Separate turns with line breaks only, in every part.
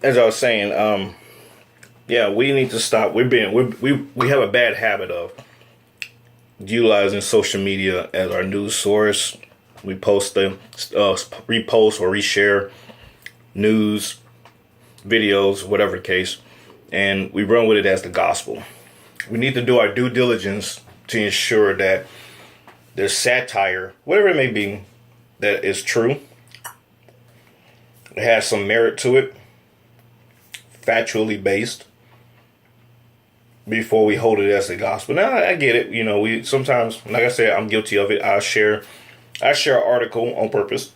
as I was saying, yeah, we need to stop. We have a bad habit of utilizing social media as our news source. We post them, repost or reshare news, videos, whatever the case, and we run with it as the gospel. We need to do our due diligence to ensure that the satire, whatever it may be, that is true. It has some merit to it, factually based, before we hold it as the gospel. Now I get it. You know, we sometimes, like I said, I'm guilty of it. I share an article on purpose,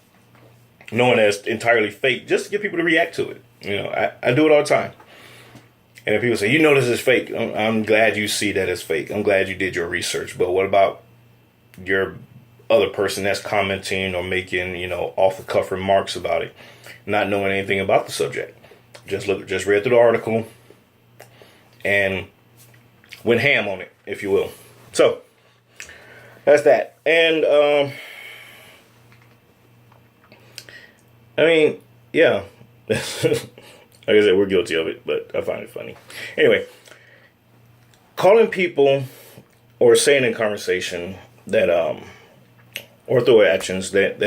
knowing that it's entirely fake, just to get people to react to it. You know, I do it all the time. And if people say, you know, this is fake, I'm glad you see that it's fake. I'm glad you did your research. But what about your other person that's commenting or making, you know, off the cuff remarks about it, not knowing anything about the subject? Just read through the article and went ham on it, if you will. So that's that. And I mean, yeah. Like I said, we're guilty of it, but I find it funny. Anyway, calling people or saying in conversation that or through actions that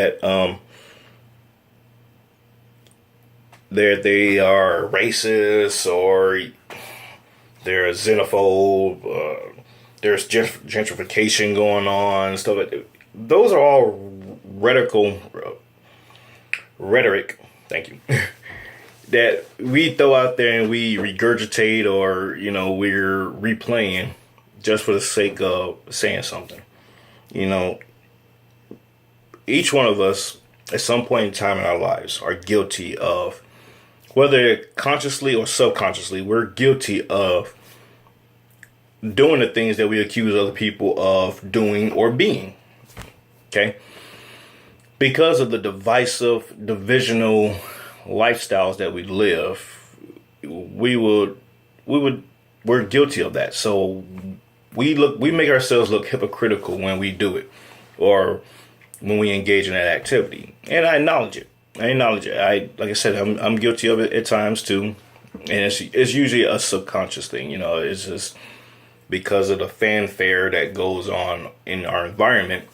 they are racist or they're xenophobe, there's gentrification going on, stuff like that. Those are all rhetoric. Thank you. That we throw out there and we regurgitate, or you know, we're replaying just for the sake of saying something. You know, each one of us at some point in time in our lives are guilty of, whether consciously or subconsciously, we're guilty of doing the things that we accuse other people of doing or being. Okay? Because of the divisional lifestyles that we live, we're guilty of that. So we make ourselves look hypocritical when we do it, or when we engage in that activity. And I acknowledge it. Like I said, I'm guilty of it at times too. And it's usually a subconscious thing. You know, it's just because of the fanfare that goes on in our environment,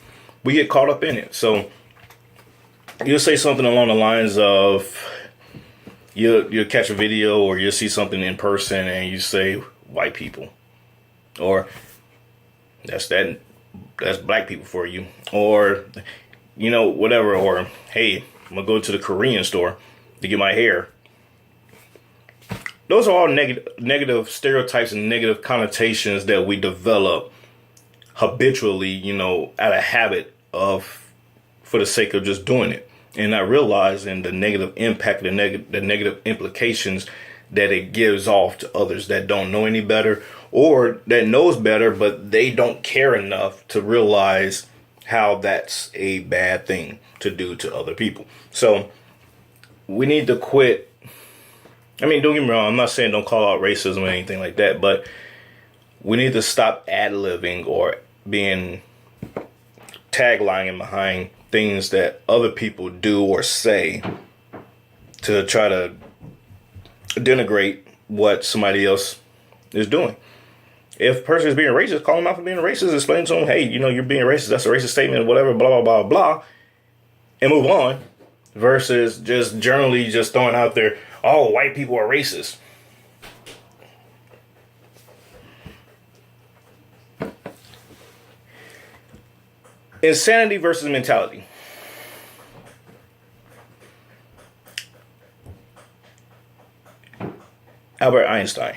we get caught up in it. So you'll say something along the lines of, you'll catch a video or you'll see something in person and you say white people, or that's black people for you, or you know, whatever, or hey, I'm gonna go to the Korean store to get my hair. Those are all negative stereotypes and negative connotations that we develop habitually, you know, out of habit of, for the sake of just doing it, and not realizing the negative impact, the negative implications that it gives off to others that don't know any better, or that knows better, but they don't care enough to realize how that's a bad thing to do to other people. So we need to quit. I mean, don't get me wrong, I'm not saying don't call out racism or anything like that, but we need to stop ad-libbing or being taglining behind things that other people do or say to try to denigrate what somebody else is doing. If a person is being racist, call them out for being racist. Explain to them, hey, you know, you're being racist. That's a racist statement, whatever, blah, blah, blah, blah. And move on. Versus just generally just throwing out there, oh, white people are racist. Insanity versus mentality. Albert Einstein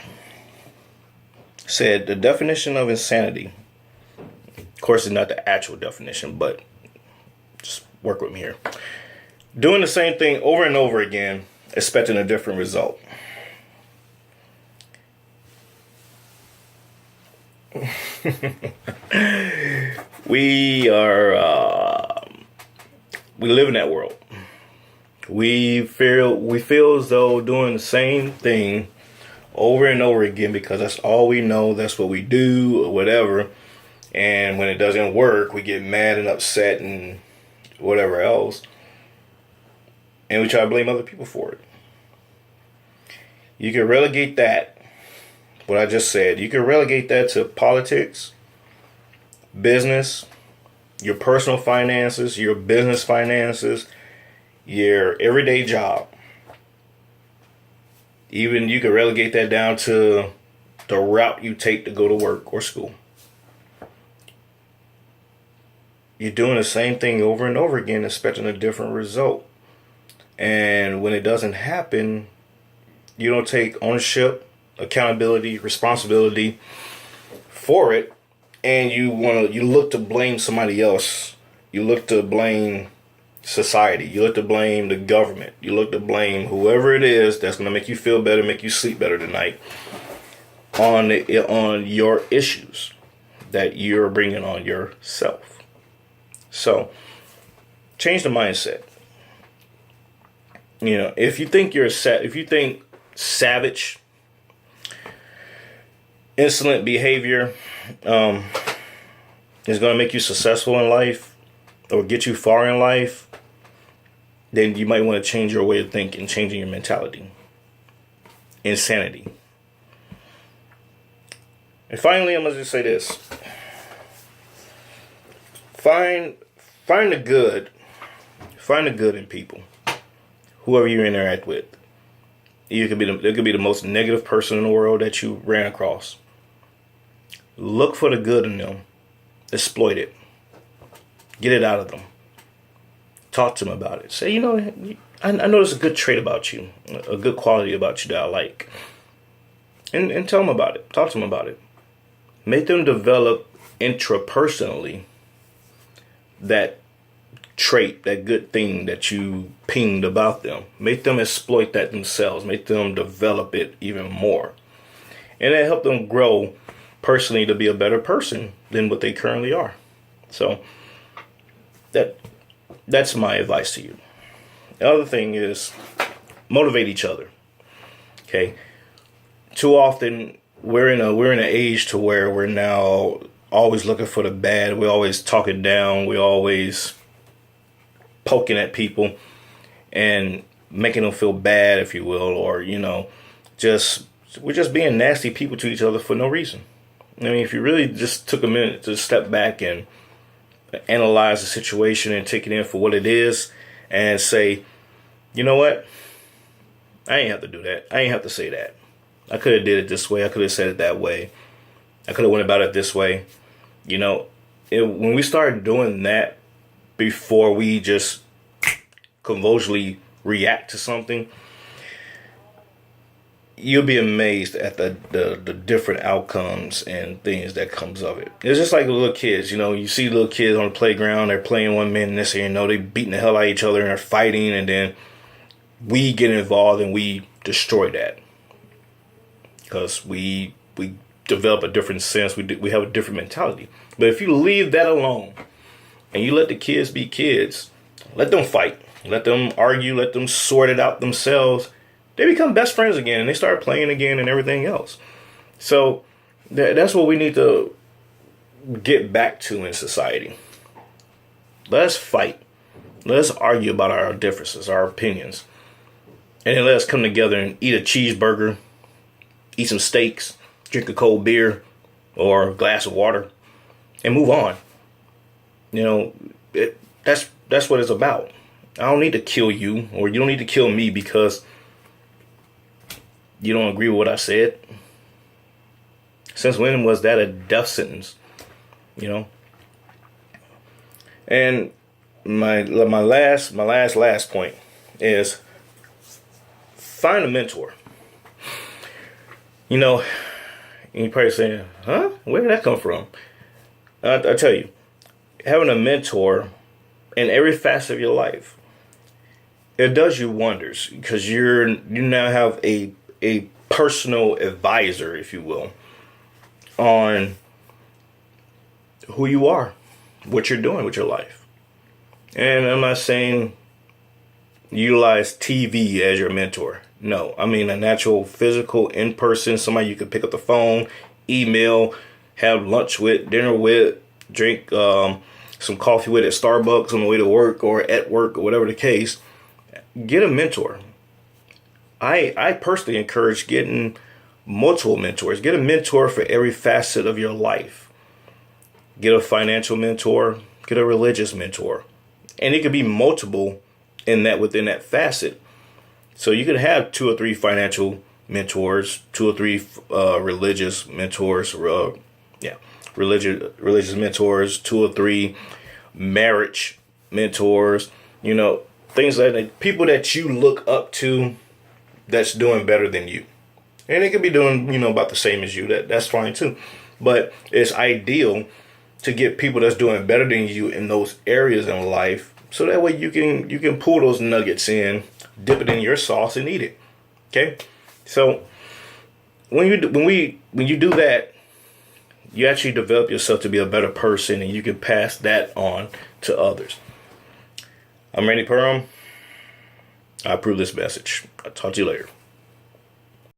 said the definition of insanity, of course, is not the actual definition, but just work with me here. Doing the same thing over and over again, expecting a different result. We live in that world. We feel as though doing the same thing over and over again because that's all we know, that's what we do, or whatever. And when it doesn't work, we get mad and upset and whatever else. And we try to blame other people for it. You can relegate that, what I just said, you can relegate that to politics, business, your personal finances, your business finances, your everyday job. Even you can relegate that down to the route you take to go to work or school. You're doing the same thing over and over again, expecting a different result. And when it doesn't happen, you don't take ownership, accountability, responsibility for it, and you look to blame somebody else. You look to blame society. You look to blame the government. You look to blame whoever it is that's going to make you feel better, make you sleep better tonight on your issues that you're bringing on yourself. So, change the mindset. If you think savage, insolent behavior is going to make you successful in life or get you far in life, then you might want to change your way of thinking, changing your mentality. Insanity. And finally, I'm going to just say this. Find the good. Find the good in people. Whoever you interact with. There could be the most negative person in the world that you ran across. Look for the good in them. Exploit it. Get it out of them. Talk to them about it. Say, I know there's a good trait about you, a good quality about you that I like. And tell them about it. Talk to them about it. Make them develop intrapersonally that trait, that good thing that you pinged about them. Make them exploit that themselves. Make them develop it even more. And that help them grow personally to be a better person than what they currently are. So that's my advice to you. The other thing is motivate each other. Okay. Too often we're in an age to where we're now always looking for the bad. We're always talking down. We're always poking at people and making them feel bad, if you will, or we're just being nasty people to each other for no reason. I mean, if you really just took a minute to step back and analyze the situation and take it in for what it is and say, you know what? I ain't have to do that. I ain't have to say that. I could have did it this way. I could have said it that way. I could have went about it this way. When we start doing that before we just convulsively react to something, you'll be amazed at the different outcomes and things that comes of it. It's just like little kids. You see little kids on the playground, they're playing one minute, and next thing you know, they beating the hell out of each other and they're fighting, and then we get involved and we destroy that because we develop a different sense. We have a different mentality. But if you leave that alone and you let the kids be kids, let them fight, let them argue, let them sort it out themselves, they become best friends again and they start playing again and everything else. So that's what we need to get back to in society. Let's fight. Let's argue about our differences, our opinions. And then let's come together and eat a cheeseburger, eat some steaks, drink a cold beer or a glass of water, and move on. That's what it's about. I don't need to kill you, or you don't need to kill me because you don't agree with what I said. Since when was that a death sentence? And my last point is find a mentor. And you're probably saying, huh? Where did that come from? I tell you, having a mentor in every facet of your life, it does you wonders because you now have a personal advisor, if you will, on who you are, what you're doing with your life. And I'm not saying utilize TV as your mentor. No, I mean a natural, physical, in-person, somebody you could pick up the phone, email, have lunch with, dinner with, drink some coffee with at Starbucks on the way to work or at work or whatever the case. Get a mentor. I personally encourage getting multiple mentors. Get a mentor for every facet of your life. Get a financial mentor, get a religious mentor. And it could be multiple within that facet. So you could have 2 or 3 financial mentors, 2 or 3 religious mentors, religious mentors, 2 or 3 marriage mentors, things like that. People that you look up to that's doing better than you. And they could be doing, about the same as you. That's fine too. But it's ideal to get people that's doing better than you in those areas in life, so that way you can pull those nuggets in, dip it in your sauce, and eat it. Okay, so when you do that, you actually develop yourself to be a better person, and you can pass that on to others. I'm Randy Perham. I approve this message. I'll talk to you later.